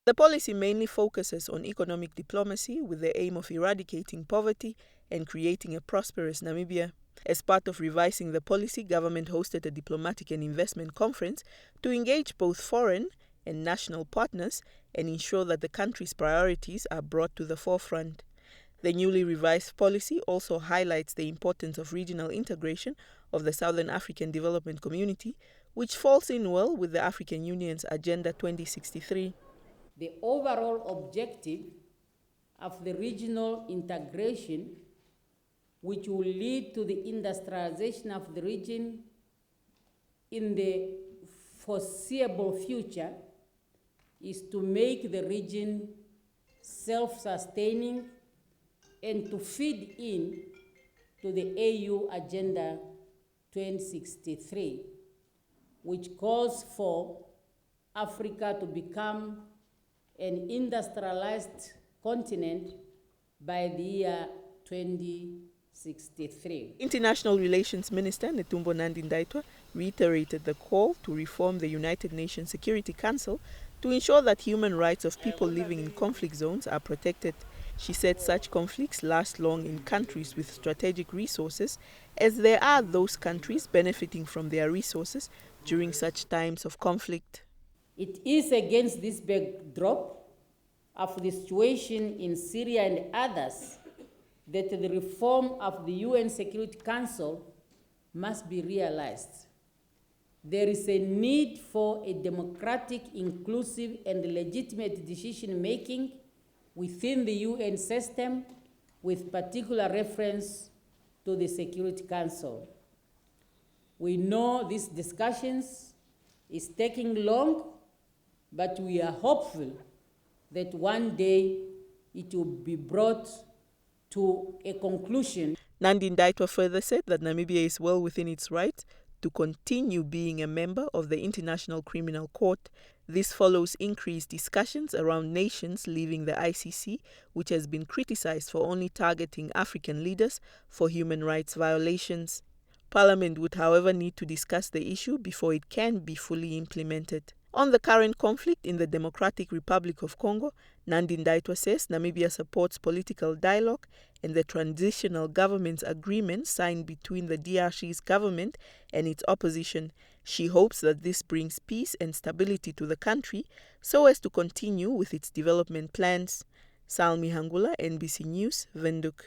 The policy mainly focuses on economic diplomacy with the aim of eradicating poverty and creating a prosperous Namibia. As part of revising the policy, government hosted a diplomatic and investment conference to engage both foreign and national partners and ensure that the country's priorities are brought to the forefront. The newly revised policy also highlights the importance of regional integration of the Southern African Development Community, which falls in well with the African Union's Agenda 2063. The overall objective of the regional integration, which will lead to the industrialization of the region in the foreseeable future, is to make the region self-sustaining and to feed in to the AU Agenda 2063, which calls for Africa to become an industrialized continent by the year 2063. International Relations Minister Netumbo Nandi-Ndaitwah reiterated the call to reform the United Nations Security Council to ensure that human rights of people living in conflict zones are protected. She said such conflicts last long in countries with strategic resources, as there are those countries benefiting from their resources during such times of conflict. It is against this backdrop of the situation in Syria and others that the reform of the UN Security Council must be realized. There is a need for a democratic, inclusive, and legitimate decision-making within the UN system, with particular reference to the Security Council. We know these discussions is taking long, but we are hopeful that one day it will be brought to a conclusion. Nandi-Ndaitwah further said that Namibia is well within its right to continue being a member of the International Criminal Court. This follows increased discussions around nations leaving the ICC, which has been criticized for only targeting African leaders for human rights violations. Parliament would, however, need to discuss the issue before it can be fully implemented. On the current conflict in the Democratic Republic of Congo, Nandi-Ndaitwah says Namibia supports political dialogue and the transitional government's agreement signed between the DRC's government and its opposition. She hopes that this brings peace and stability to the country so as to continue with its development plans. Salmi Hangula, NBC News, Windhoek.